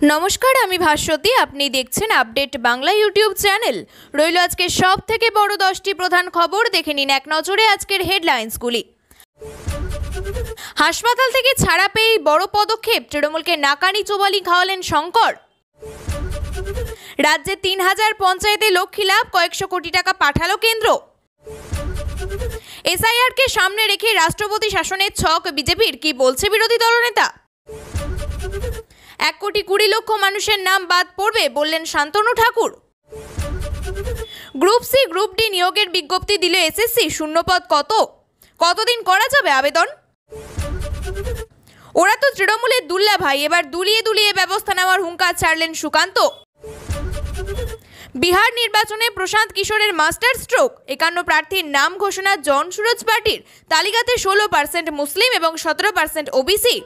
नमस्कार आमी भास्वती आपनी देखছেন আপডেট বাংলা ইউটিউব চ্যানেল। রইল আজকে সবথেকে বড় 10টি প্রধান খবর দেখে নিন এক নজরে আজকের হেডলাইন্সগুলি। হাসপাতাল থেকে ছাড়া পেয়ে বড় পদক্ষেপ, তৃণমূলকে নাকানি চোবালি খাওয়ালেন শঙ্কর। রাজ্যে 3000 পঞ্চায়েতে লক্ষ্মী লাভ, কয়েকশো কোটি টাকা পাঠালো কেন্দ্র। এসআইআর কে সামনে রেখে রাষ্ট্রপতি শাসনের ছক বিজেপির, কি বলছে বিরোধী দলনেতা। 1 কোটি 20 লক্ষ মানুষের নাম বাদ পড়বে বললেন Shantanu Thakur. Group C group D নিয়োগের বিজ্ঞপ্তি দিল এসএসসি, শূন্যপদ কতদিন করা যাবে আবেদন। ওরা তো তৃণমূলের দুল্লা ভাই, এবার দুলিয়ে দুলিয়ে ব্যবস্থা নেওয়ার হুঙ্কার ছাড়লেন সুকান্ত। বিহার নির্বাচনে প্রশান্ত কিশোরের মাস্টার স্ট্রোক, 51 প্রার্থীর নাম ঘোষণা জন সুরজ পার্টির, তালিকাতে 16% মুসলিম এবং 17% ওবিসি।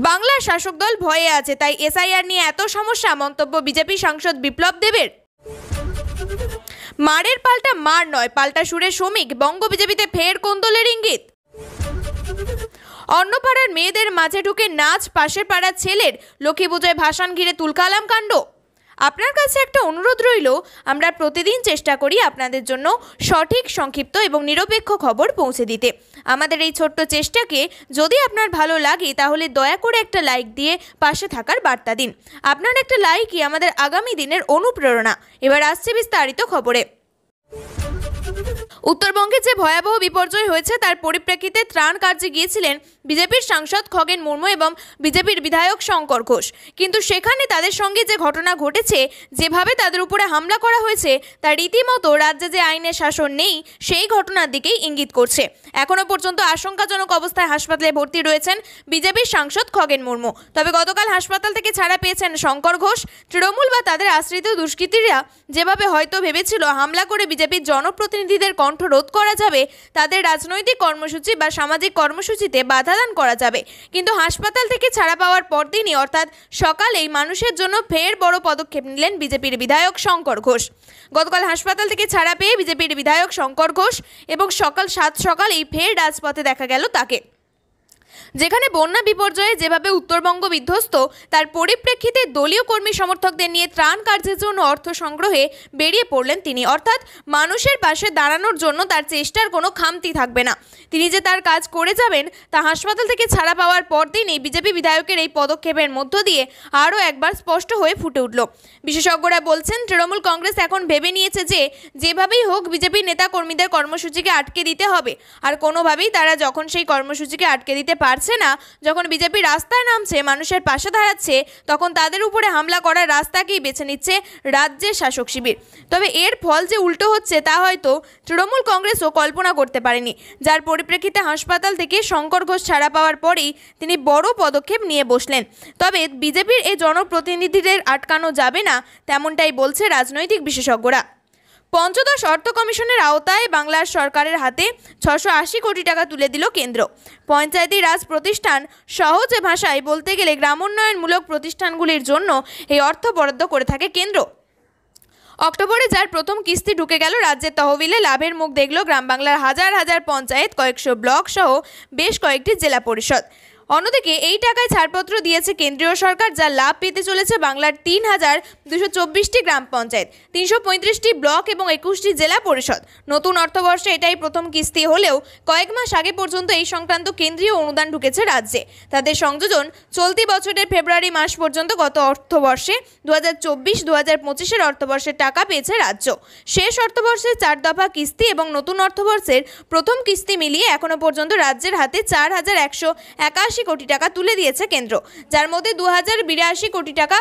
বাংলার শাসক দল ভয়ে আছে, তাই এসআইআর নিয়ে এত সমস্যা, মন্তব্য বিজেপি সাংসদ বিপ্লব দেবের। মারের পাল্টা মার নয়, পাল্টা সুরে শ্রমিক, বঙ্গ বিজেপিতে ফের কোন্দলের ইঙ্গিত। অন্য পাড়ার মেয়েদের মাঝে ঢুকে নাচ, পাশের পাড়ার ছেলের লক্ষ্মী পুজোয় ভাসান ঘিরে তুলকালাম কাণ্ড। আপনার কাছে একটা অনুরোধ রইল, আমরা প্রতিদিন চেষ্টা করি আপনাদের জন্য সঠিক, সংক্ষিপ্ত এবং নিরপেক্ষ খবর পৌঁছে দিতে। আমাদের এই ছোট্ট চেষ্টাকে যদি আপনার ভালো লাগে তাহলে দয়া করে একটা লাইক দিয়ে পাশে থাকার বার্তা দিন। আপনার একটা লাইকই আমাদের আগামী দিনের অনুপ্রেরণা। এবার আসছে বিস্তারিত খবরে। উত্তরবঙ্গে যে ভয়াবহ বিপর্যয় হয়েছে তার পরিপ্রেক্ষিতে ত্রাণ কার্যে গিয়েছিলেন বিজেপির সাংসদ খগেন মুর্মু এবং বিজেপির বিধায়ক শঙ্কর ঘোষ। কিন্তু সেখানে তাদের সঙ্গে যে ঘটনা ঘটেছে, যেভাবে তাদের উপরে হামলা করা হয়েছে, তা রীতিমতো রাজ্যে যে আইনের শাসন নেই সেই ঘটনার দিকেই ইঙ্গিত করছে। এখনো পর্যন্ত আশঙ্কাজনক অবস্থায় হাসপাতালে ভর্তি রয়েছেন বিজেপির সাংসদ খগেন মুর্মু। তবে গতকাল হাসপাতাল থেকে ছাড়া পেয়েছেন শঙ্কর ঘোষ। তৃণমূল বা তাদের আশ্রিত দুষ্কৃতীরা যেভাবে হয়তো ভেবেছিল হামলা করে বিজেপির জনপ্রতিনিধিদের কণ্ঠ রোধ করা যাবে, তাদের রাজনৈতিক কর্মসূচি বা সামাজিক কর্মসূচিতে বাধাদান করা যাবে, কিন্তু হাসপাতাল থেকে ছাড়া পাওয়ার পরদিনই অর্থাৎ সকালেই মানুষের জন্য ফের বড় পদক্ষেপ নিলেন বিজেপির বিধায়ক শঙ্কর ঘোষ। গতকাল হাসপাতাল থেকে ছাড়া পেয়ে বিজেপির বিধায়ক শঙ্কর ঘোষ এবং সকালেই ফের রাজপথে দেখা গেল তাকে। যেখানে বন্যা বিপর্যয়ে যেভাবে উত্তরবঙ্গ বিধ্বস্ত, তার পরিপ্রেক্ষিতে দলীয় কর্মী সমর্থকদের নিয়ে ত্রাণ কার্যের জন্য অর্থ সংগ্রহে বেরিয়ে পড়লেন তিনি। অর্থাৎ মানুষের পাশে দাঁড়ানোর জন্য তার চেষ্টার কোনো খামতি থাকবে না। তিনি যে তার কাজ করে যাবেন তা হাসপাতাল থেকে ছাড়া পাওয়ার পরদিনই বিজেপি বিধায়কের এই পদক্ষেপের মধ্য দিয়ে আরও একবার স্পষ্ট হয়ে ফুটে উঠল। বিশেষজ্ঞরা বলছেন, তৃণমূল কংগ্রেস এখন ভেবে নিয়েছে যে যেভাবেই হোক বিজেপি নেতা কর্মীদের কর্মসূচিকে আটকে দিতে হবে। আর কোনোভাবেই তারা যখন সেই কর্মসূচিকে আটকে দিতে পারছে না, যখন বিজেপি রাস্তায় নামছে, মানুষের পাশে দাঁড়াচ্ছে, তখন তাদের উপরে হামলা করার রাস্তাকেই বেছে নিচ্ছে রাজ্যের শাসক শিবির। তবে এর ফল যে উল্টো হচ্ছে তা হয়তো তৃণমূল কংগ্রেসও কল্পনা করতে পারেনি, যার পরিপ্রেক্ষিতে হাসপাতাল থেকে শঙ্কর ঘোষ ছাড়া পাওয়ার পরেই তিনি বড় পদক্ষেপ নিয়ে বসলেন। তবে বিজেপির এই জনপ্রতিনিধিদের আটকানো যাবে না, তেমনটাই বলছে রাজনৈতিক বিশেষজ্ঞরা। পঞ্চদশ অর্থ কমিশনের আওতায় বাংলার সরকারের হাতে 680 কোটি টাকা তুলে দিল কেন্দ্র। পঞ্চায়েতি রাজ প্রতিষ্ঠান, সহজ ভাষায় বলতে গেলে গ্রামোন্নয়নমূলক প্রতিষ্ঠানগুলির জন্য এই অর্থ বরাদ্দ করে থাকে কেন্দ্র। অক্টোবরে যার প্রথম কিস্তি ঢুকে গেল রাজ্যের তহবিলে, লাভের মুখ দেখল গ্রাম বাংলার হাজার হাজার পঞ্চায়েত, কয়েকশো ব্লক সহ বেশ কয়েকটি জেলা পরিষদ। অন্যদিকে এই টাকায় ছাড়পত্র দিয়েছে কেন্দ্রীয় সরকার, যা লাভ পেতে চলেছে বাংলার 3224টি গ্রাম পঞ্চায়েত, 335টি ব্লক এবং 21টি জেলা পরিষদ। নতুন অর্থবর্ষে এটাই প্রথম কিস্তি হলেও কয়েক মাস আগে পর্যন্ত এই সংক্রান্ত কেন্দ্রীয় অনুদান ঢুকেছে রাজ্যে। তাদের সংযোজন চলতি বছরের ফেব্রুয়ারি মাস পর্যন্ত। গত অর্থবর্ষে 2024-2025 অর্থবর্ষের টাকা পেয়েছে রাজ্য। শেষ অর্থবর্ষের 4 দফা কিস্তি এবং নতুন অর্থবর্ষের প্রথম কিস্তি মিলিয়ে এখনো পর্যন্ত রাজ্যের হাতে 4181 কোটি টাকা তুলে দিয়েছে কেন্দ্র, যার মধ্যে 2082 কোটি টাকা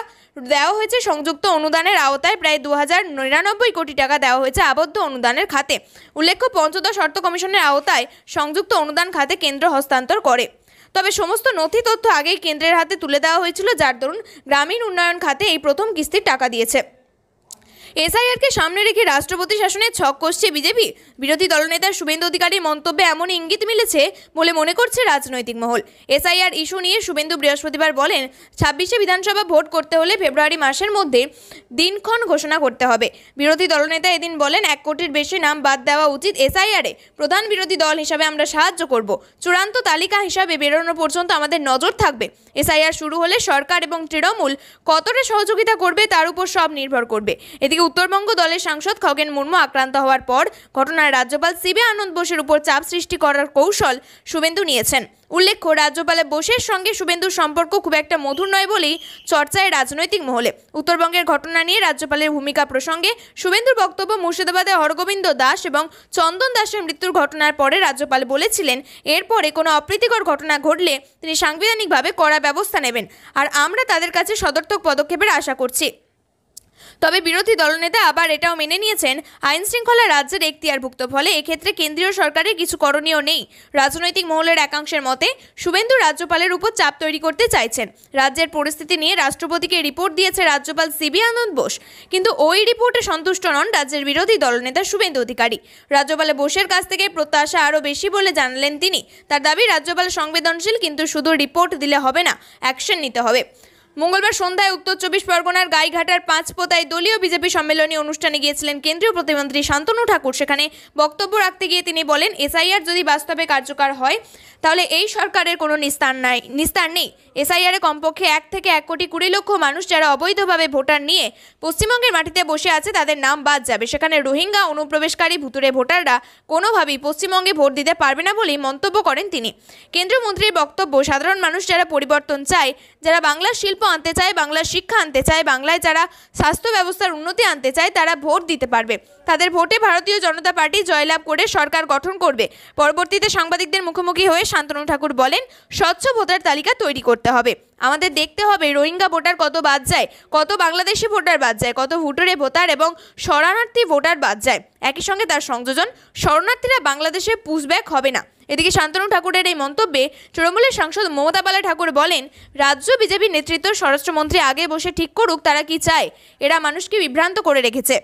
দেওয়া হয়েছে সংযুক্ত অনুদানের আওতায়, প্রায় 2099 কোটি টাকা দেওয়া হয়েছে আবদ্ধ অনুদানের খাতে। উল্লেখ্য, পঞ্চদশ অর্থ কমিশনের আওতায় সংযুক্ত অনুদান খাতে কেন্দ্র হস্তান্তর করে। তবে সমস্ত নথি তথ্য আগেই কেন্দ্রের হাতে তুলে দেওয়া হয়েছিল, যার দরুন গ্রামীণ উন্নয়ন খাতে এই প্রথম কিস্তির টাকা দিয়েছে। এসআইআরকে সামনে রেখে রাষ্ট্রপতি শাসনের ছক কষছে বিজেপি। বিরোধী দলনেতা শুভেন্দু অধিকারীর মন্তব্যে এমন ইঙ্গিত মিলেছে বলে মনে করছে রাজনৈতিক মহল। এসআইআর ইস্যু নিয়ে শুভেন্দু বৃহস্পতিবার বলেন, 26শে বিধানসভা ভোট করতে হলে ফেব্রুয়ারি মাসের মধ্যে দিনক্ষণ ঘোষণা করতে হবে। বিরোধী দলনেতা এদিন বলেন, 1 কোটির বেশি নাম বাদ দেওয়া উচিত এসআইআরে। প্রধান বিরোধী দল হিসাবে আমরা সাহায্য করব। চূড়ান্ত তালিকা হিসাবে বেরোনো পর্যন্ত আমাদের নজর থাকবে। এসআইআর শুরু হলে সরকার এবং তৃণমূল কতটা সহযোগিতা করবে তার উপর সব নির্ভর করবে। এদিকে উত্তরবঙ্গ দলের সাংসদ খগেন মুর্মু আক্রান্ত হওয়ার পর ঘটনায় রাজ্যপাল সিবি আনন্দ বোসের উপর চাপ সৃষ্টি করার কৌশল শুভেন্দু নিয়েছেন। উল্লেখ্য, রাজ্যপাল বোসের সঙ্গে শুভেন্দুর সম্পর্ক খুব একটা মধুর নয় বলেই চর্চায় রাজনৈতিক মহলে। উত্তরবঙ্গের ঘটনা নিয়ে রাজ্যপালের ভূমিকা প্রসঙ্গে শুভেন্দুর বক্তব্য, মুর্শিদাবাদে হরগোবিন্দ দাস এবং চন্দন দাসের মৃত্যুর ঘটনার পরে রাজ্যপাল বলেছিলেন, এরপরে কোনো অপ্রীতিকর ঘটনা ঘটলে তিনি সাংবিধানিকভাবে কড়া ব্যবস্থা নেবেন, আর আমরা তাদের কাছে সদর্থক পদক্ষেপের আশা করছি। তবে বিরোধী দলনেতা আবার এটাও মেনে নিয়েছেন, আইন শৃঙ্খলা রাজ্যের এখতিয়ারভুক্ত, ফলে এক্ষেত্রে কেন্দ্রীয় সরকারের কিছু করণীয় নেই। রাজনৈতিক মহলের একাংশের মতে শুভেন্দু রাজ্যপালের উপর চাপ তৈরি করতে চাইছেন। রাজ্যের পরিস্থিতি নিয়ে রাষ্ট্রপতিকে রিপোর্ট দিয়েছে রাজ্যপাল সিবি আনন্দ বোস, কিন্তু ওই রিপোর্টে সন্তুষ্ট নন রাজ্যের বিরোধী দলনেতা শুভেন্দু অধিকারী। রাজ্যপাল বোসের কাছ থেকে প্রত্যাশা আরও বেশি বলে জানালেন তিনি। তার দাবি, রাজ্যপাল সংবেদনশীল, কিন্তু শুধু রিপোর্ট দিলে হবে না, অ্যাকশন নিতে হবে। মঙ্গলবার সন্ধ্যায় উত্তর 24 পরগনার গাইঘাটার পাঁচপোতায় দলীয় বিজেপি সম্মেলনী অনুষ্ঠানে গিয়েছিলেন কেন্দ্রীয় প্রতিমন্ত্রী শান্তনু ঠাকুর। সেখানে বক্তব্য রাখতে গিয়ে তিনি বলেন, এসআইআর যদি বাস্তবে কার্যকর হয় তাহলে এই সরকারের কোনো নিস্তার নেই। এসআইআরে কমপক্ষে 1 থেকে 1 কোটি 20 লক্ষ মানুষ যারা অবৈধভাবে ভোটার নিয়ে পশ্চিমবঙ্গের মাটিতে বসে আছে তাদের নাম বাদ যাবে। সেখানে রোহিঙ্গা অনুপ্রবেশকারী ভুতুরে ভোটাররা কোনোভাবেই পশ্চিমবঙ্গে ভোট দিতে পারবে না বলেই মন্তব্য করেন তিনি। কেন্দ্রীয় মন্ত্রীর বক্তব্য, সাধারণ মানুষ যারা পরিবর্তন চায়, যারা বাংলার শিল্প আনতে চায়, বাংলার শিক্ষা আনতে চায়, বাংলায় যারা স্বাস্থ্য ব্যবস্থার উন্নতি আনতে চায়, তারা ভোট দিতে পারবে। তাদের ভোটে ভারতীয় জনতা পার্টি জয়লাভ করে সরকার গঠন করবে। পরবর্তীতে সাংবাদিকদের মুখোমুখি হয়ে শান্তনু ঠাকুর বলেন, স্বচ্ছ ভোটার তালিকা তৈরি করতে হবে। আমাদের দেখতে হবে রোহিঙ্গা ভোটার কত বাদ যায়, কত বাংলাদেশি ভোটার বাদ যায়, কত ভুতুরে ভোটার এবং শরণার্থী ভোটার বাদ যায়। একই সঙ্গে তার সংযোজন, শরণার্থীরা বাংলাদেশে পুশব্যাক হবে না। এদিকে শান্তনু ঠাকুরের এই মন্তব্যে তৃণমূলের সাংসদ মমতা বালা ঠাকুর বলেন, রাজ্য বিজেপি নেতৃত্ব স্বরাষ্ট্রমন্ত্রী আগে বসে ঠিক করুক তারা কি চায়। এরা মানুষকে বিভ্রান্ত করে রেখেছে।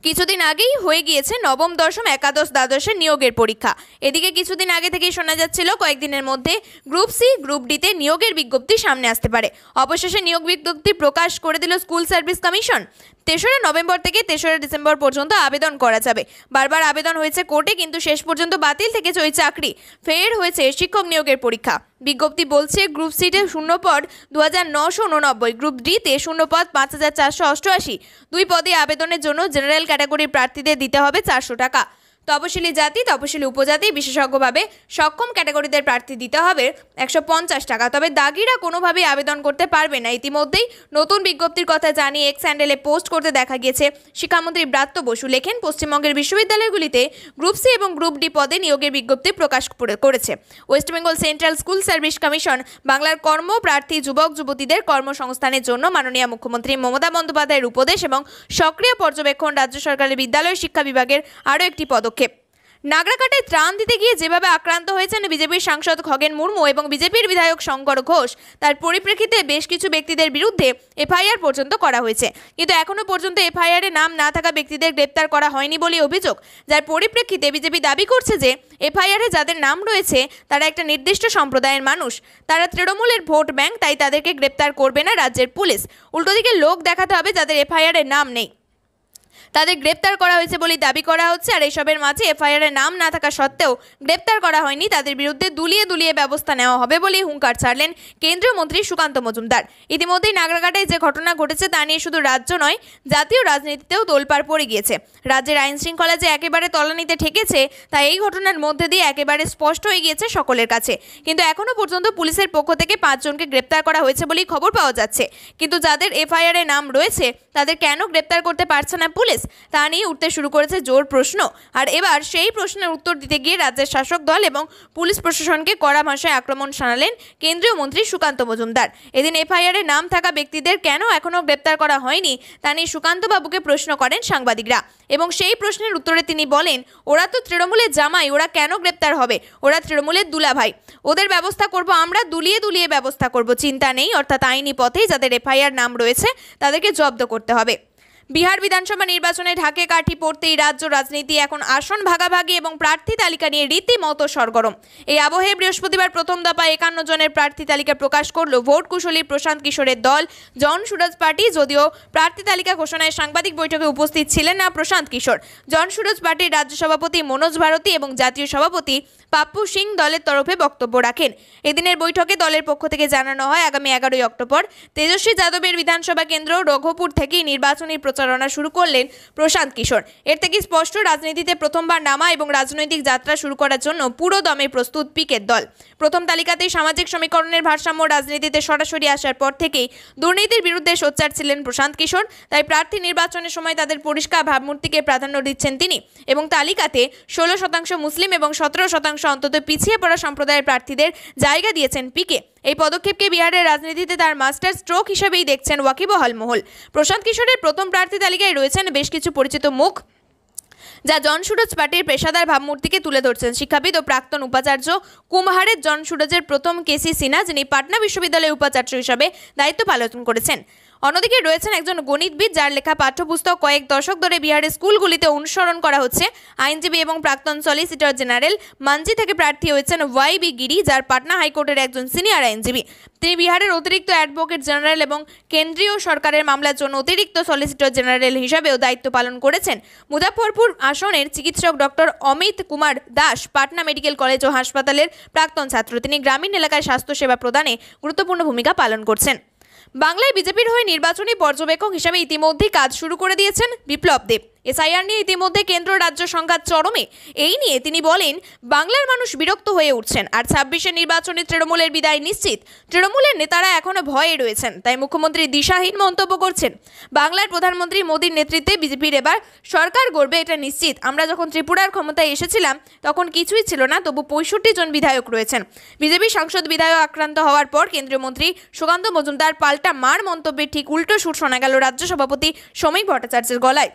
কিছুদিন আগেই হয়ে গিয়েছে নবম, দশম, একাদশ, দ্বাদশের নিয়োগের পরীক্ষা। এদিকে কিছুদিন আগে থেকেই শোনা যাচ্ছিল কয়েকদিনের মধ্যে গ্রুপ সি, গ্রুপ ডিতে নিয়োগের বিজ্ঞপ্তি সামনে আসতে পারে। অবশেষে নিয়োগ বিজ্ঞপ্তি প্রকাশ করে দিল স্কুল সার্ভিস কমিশন। 3রা নভেম্বর থেকে 3রা ডিসেম্বর পর্যন্ত আবেদন করা যাবে। বারবার আবেদন হয়েছে কোর্টে, কিন্তু শেষ পর্যন্ত বাতিল থেকেছে ওই চাকরি। ফের হয়েছে শিক্ষক নিয়োগের পরীক্ষা। বিজ্ঞপ্তি বলছে, গ্রুপ সিতে শূন্যপদ 2989, গ্রুপ ডিতে শূন্যপদ 5488। 2 পদে আবেদনের জন্য জেনারেল ক্যাটাগরির প্রার্থীদের দিতে হবে 400 টাকা। তপশিলি জাতি, তপশিলি উপজাতি, বিশেষজ্ঞভাবে সক্ষম ক্যাটাগরিদের প্রার্থী দিতে হবে 150 টাকা। তবে দাগিরা কোনোভাবেই আবেদন করতে পারবে না। ইতিমধ্যেই নতুন বিজ্ঞপ্তির কথা জানিয়ে এক্স হ্যান্ডেলে পোস্ট করতে দেখা গিয়েছে শিক্ষামন্ত্রী ব্রাত্য বসু। লেখেন, পশ্চিমবঙ্গের বিশ্ববিদ্যালয়গুলিতে গ্রুপ সি এবং গ্রুপ ডি পদে নিয়োগের বিজ্ঞপ্তি প্রকাশ করেছে West Bengal central school service commission. বাংলার কর্মপ্রার্থী যুবক যুবতীদের কর্মসংস্থানের জন্য মাননীয় মুখ্যমন্ত্রী মমতা বন্দ্যোপাধ্যায়ের উপদেশ এবং সক্রিয় পর্যবেক্ষণ রাজ্য সরকারের বিদ্যালয় শিক্ষা বিভাগের আরও একটি পদক্ষেপ। নাগরাকাটায় ত্রাণ দিতে গিয়ে যেভাবে আক্রান্ত হয়েছেন বিজেপির সাংসদ খগেন মুর্মু এবং বিজেপির বিধায়ক শঙ্কর ঘোষ, তার পরিপ্রেক্ষিতে বেশ কিছু ব্যক্তিদের বিরুদ্ধে এফআইআর পর্যন্ত করা হয়েছে। কিন্তু এখনও পর্যন্ত এফআইআরে নাম না থাকা ব্যক্তিদের গ্রেপ্তার করা হয়নি বলে অভিযোগ, যার পরিপ্রেক্ষিতে বিজেপি দাবি করছে যে এফআইআরে যাদের নাম রয়েছে তারা একটা নির্দিষ্ট সম্প্রদায়ের মানুষ, তারা তৃণমূলের ভোট ব্যাংক, তাই তাদেরকে গ্রেপ্তার করবে না রাজ্যের পুলিশ। উল্টোদিকে লোক দেখাতে হবে যাদের এফআইআরে নাম নেই, তাদের গ্রেপ্তার করা হয়েছে বলে দাবি করা হচ্ছে। আর এইসবের মাঝে এফআইআরে নাম না থাকা সত্ত্বেও গ্রেপ্তার করা হয়নি, তাদের বিরুদ্ধে দুলিয়ে ব্যবস্থা নেওয়া হবে বলেই হুঙ্কার ছাড়লেন কেন্দ্রীয় মন্ত্রী সুকান্ত মজুমদার। ইতিমধ্যেই নাগরাকাটায় যে ঘটনা ঘটেছে তা নিয়ে শুধু রাজ্য নয়, জাতীয় রাজনীতিতেও তোলপাড় পড়ে গিয়েছে। রাজ্যের আইন শৃঙ্খলা যে একেবারে তলানিতে ঠেকেছে তা এই ঘটনার মধ্যে দিয়ে একেবারে স্পষ্ট হয়ে গিয়েছে সকলের কাছে। কিন্তু এখনও পর্যন্ত পুলিশের পক্ষ থেকে 5 জনকে গ্রেপ্তার করা হয়েছে বলেই খবর পাওয়া যাচ্ছে। কিন্তু যাদের এফআইআরে নাম রয়েছে তাদের কেন গ্রেপ্তার করতে পারছে না পুলিশ, তা নিয়ে উঠতে শুরু করেছে জোর প্রশ্ন। আর এবার সেই প্রশ্নের উত্তর দিতে গিয়ে রাজ্যের শাসক দল এবং পুলিশ প্রশাসনকে কড়া ভাষায় আক্রমণ শানালেন কেন্দ্রীয় মন্ত্রী সুকান্ত মজুমদার। এদিন এফআইআরে নাম থাকা ব্যক্তিদের কেন এখনও গ্রেপ্তার করা হয়নি তা নিয়ে সুকান্ত বাবুকে প্রশ্ন করেন সাংবাদিকরা, এবং সেই প্রশ্নের উত্তরে তিনি বলেন, ওরা তো তৃণমূলের জামাই, ওরা কেন গ্রেপ্তার হবে? ওরা তৃণমূলের দুলাভাই, ওদের ব্যবস্থা করব আমরা, দুলিয়ে ব্যবস্থা করব, চিন্তা নেই। অর্থাৎ আইনি পথেই যাদের এফআইআর নাম রয়েছে তাদেরকে জব্দ করতে হবে। বিহার বিধানসভা নির্বাচনে ঢাকে কাঠি পড়তেই রাজ্য রাজনীতি এখন আসন ভাগাভাগি এবং প্রার্থী তালিকা নিয়ে রীতিমতো সরগরম। এই আবহে বৃহস্পতিবার প্রথম দফায় 51 জনের প্রার্থী তালিকা প্রকাশ করল ভোট কুশলী প্রশান্ত কিশোরের দল জন সুরজ পার্টি। যদিও প্রার্থী তালিকা ঘোষণায় সাংবাদিক বৈঠকে উপস্থিত ছিলেন না প্রশান্ত কিশোর। জন সুরজ পার্টির রাজ্য সভাপতি মনোজ ভারতী এবং জাতীয় সভাপতি পাপ্পু সিং দলের তরফে বক্তব্য রাখেন। এদিনের বৈঠকে দলের পক্ষ থেকে জানানো হয় আগামী 11 অক্টোবর তেজস্বী যাদবের বিধানসভা কেন্দ্র রঘুপুর থেকেই নির্বাচনী প্রচারণা শুরু করলেন প্রশান্ত কিশোর। এর থেকে স্পষ্ট রাজনীতিতে প্রথমবার নামা এবং রাজনৈতিক যাত্রা শুরু করার জন্য পুরো দমে প্রস্তুত পিকের দল। প্রথম তালিকাতেই সামাজিক সমীকরণের ভারসাম্য রাজনীতিতে সরাসরি আসার পর থেকেই দুর্নীতির বিরুদ্ধে সোচ্চার ছিলেন প্রশান্ত কিশোর। তাই প্রার্থী নির্বাচনের সময় তাদের পরিষ্কার ভাবমূর্তিকে প্রাধান্য দিচ্ছেন তিনি এবং তালিকাতে 16% মুসলিম এবং 17% অন্তত পিছিয়ে পড়া সম্প্রদায়ের প্রার্থীদের জায়গা দিয়েছেন পিকে। এই পদক্ষেপকে বিহারের রাজনীতিতে তার মাস্টার স্ট্রোক হিসেবেই দেখছেন ওয়াকিবহাল মহল। প্রশান্ত কিশোরের প্রথম প্রার্থী তালিকায় রয়েছেন বেশ কিছু পরিচিত মুখ, যা জন সুরজ পার্টির পেশাদার ভাবমূর্তিকে তুলে ধরছেন। শিক্ষাবিদ ও প্রাক্তন উপাচার্য কুমহারের জন সুরজের প্রথম কেসি সিনহা, যিনি পাটনা বিশ্ববিদ্যালয়ের উপাচার্য হিসাবে দায়িত্ব পালন করেছেন। অন্যদিকে রয়েছেন একজন গণিতবিদ, যার লেখা পাঠ্যপুস্তক কয়েক দশক ধরে বিহারের স্কুলগুলিতে অনুসরণ করা হচ্ছে। আইনজীবী এবং প্রাক্তন সলিসিটর জেনারেল মানজি থেকে প্রার্থী হয়েছেন ওয়াই.বি. গিরি, যার পাটনা হাইকোর্টের একজন সিনিয়র আইনজীবী। তিনি বিহারের অতিরিক্ত অ্যাডভোকেট জেনারেল এবং কেন্দ্রীয় সরকারের মামলার জন্য অতিরিক্ত সলিসিটর জেনারেল হিসাবেও দায়িত্ব পালন করেছেন। মুজাফরপুর আসনের চিকিৎসক doctor Amit Kumar Das Patna medical college ও হাসপাতালের প্রাক্তন ছাত্র। তিনি গ্রামীণ এলাকায় স্বাস্থ্যসেবা প্রদানে গুরুত্বপূর্ণ ভূমিকা পালন করছেন। বাংলায় বিজেপির হয়ে নির্বাচনী পর্যবেক্ষক হিসেবে ইতিমধ্যেই কাজ শুরু করে দিয়েছেন বিপ্লব দেব। এসআইআর নিয়ে ইতিমধ্যে কেন্দ্র রাজ্য সংঘাত চরমে। এই নিয়ে তিনি বলেন, বাংলার মানুষ বিরক্ত হয়ে উঠছেন আর 26-এর নির্বাচনে তৃণমূলের বিদায় নিশ্চিত। তৃণমূলের নেতারা এখনো ভয়ে রয়েছেন, তাই মুখ্যমন্ত্রী দিশাহীন মন্তব্য করছেন। বাংলার প্রধানমন্ত্রী মোদীর নেতৃত্বে বিজেপির এবার সরকার গড়বে, এটা নিশ্চিত। আমরা যখন ত্রিপুরার ক্ষমতায় এসেছিলাম তখন কিছুই ছিল না, তবু 65 জন বিধায়ক রয়েছেন। বিজেপি সাংসদ বিধায়ক আক্রান্ত হওয়ার পর কেন্দ্রীয় মন্ত্রী সুকান্ত মজুমদার পাল্টা মার মন্তব্যের ঠিক উল্টো সুর শোনা গেল রাজ্য সভাপতি শ্রমিক ভট্টাচার্যের গলায়।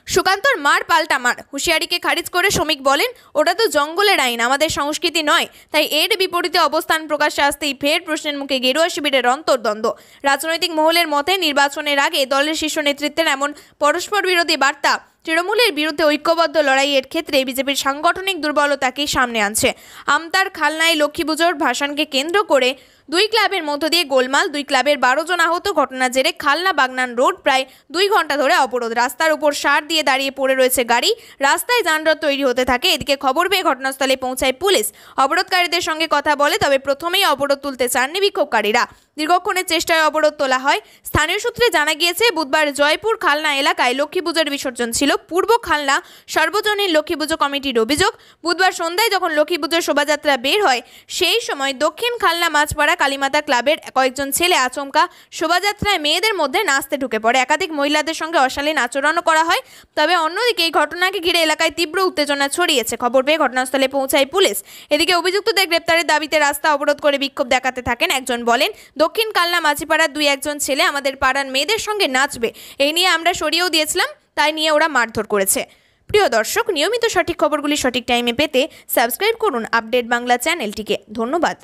সুকান্তর মার পাল্টা মার। হুঁশিয়ারিকে খারিজ করে শ্রমিক বলেন, ওটা তো জঙ্গলের আইন, আমাদের সংস্কৃতি নয়। তাই এর বিপরীতে অবস্থান প্রকাশ্যে আসতেই ফের প্রশ্নের মুখে গেরুয়া শিবিরের অন্তর্দ্বন্দ্ব। রাজনৈতিক মহলের মতে নির্বাচনের আগে দলের শীর্ষ নেতৃত্বের এমন পরস্পর বিরোধী বার্তা তৃণমূলের বিরুদ্ধে ঐক্যবদ্ধ লড়াইয়ের ক্ষেত্রে বিজেপির সাংগঠনিক দুর্বলতাকেই সামনে আনছে। আমতার খালনায় লক্ষ্মী পুজোর ভাসানকে কেন্দ্র করে দুই ক্লাবের মধ্য দিয়ে গোলমাল, 2 ক্লাবের 12 জন আহত। ঘটনার জেরে খালনা বাগনান রোড প্রায় 2 ঘন্টা ধরে অবরোধ। রাস্তার উপর সার দিয়ে দাঁড়িয়ে পড়ে রয়েছে গাড়ি, রাস্তায় যানজট তৈরি হতে থাকে। এদিকে খবর পেয়ে ঘটনাস্থলে পৌঁছায় পুলিশ, অবরোধকারীদের সঙ্গে কথা বলে। তবে প্রথমেই অবরোধ তুলতে চাননি বিক্ষোভকারীরা। দীর্ঘক্ষণের চেষ্টায় অবরোধ তোলা হয়। স্থানীয় সূত্রে জানা গিয়েছে, বুধবার জয়পুর খালনা এলাকায় লক্ষ্মী পুজোর বিসর্জন ছিল। পূর্ব খালনা সর্বজনীন লক্ষ্মী পুজো কমিটির অভিযোগ, বুধবার সন্ধ্যায় যখন লক্ষ্মী পুজোর শোভাযাত্রা বের হয়, সেই সময় দক্ষিণ খালনা মাছপাড়া কালীমাতা ক্লাবের কয়েকজন ছেলে আচমকা শোভাযাত্রায় মেয়েদের মধ্যে নাচতে ঢুকে পড়ে। একাধিক মহিলাদের সঙ্গে অশালীন আচরণও করা হয়। তবে অন্যদিকে এই ঘটনাকে ঘিরে এলাকায় তীব্র উত্তেজনা ছড়িয়েছে। খবর পেয়ে ঘটনাস্থলে পৌঁছায় পুলিশ। এদিকে অভিযুক্তদের গ্রেপ্তারের দাবিতে রাস্তা অবরোধ করে বিক্ষোভ দেখাতে থাকেন। একজন বলেন, দক্ষিণ কালনা মাঝিপাড়ার 2-1 ছেলে আমাদের পাড়ার মেয়েদের সঙ্গে নাচবে, এই নিয়ে আমরা সরিয়েও দিয়েছিলাম, তাই নিয়ে ওরা মারধর করেছে। প্রিয় দর্শক, নিয়মিত সঠিক খবরগুলি সঠিক টাইমে পেতে সাবস্ক্রাইব করুন আপডেট বাংলা চ্যানেলটিকে। ধন্যবাদ।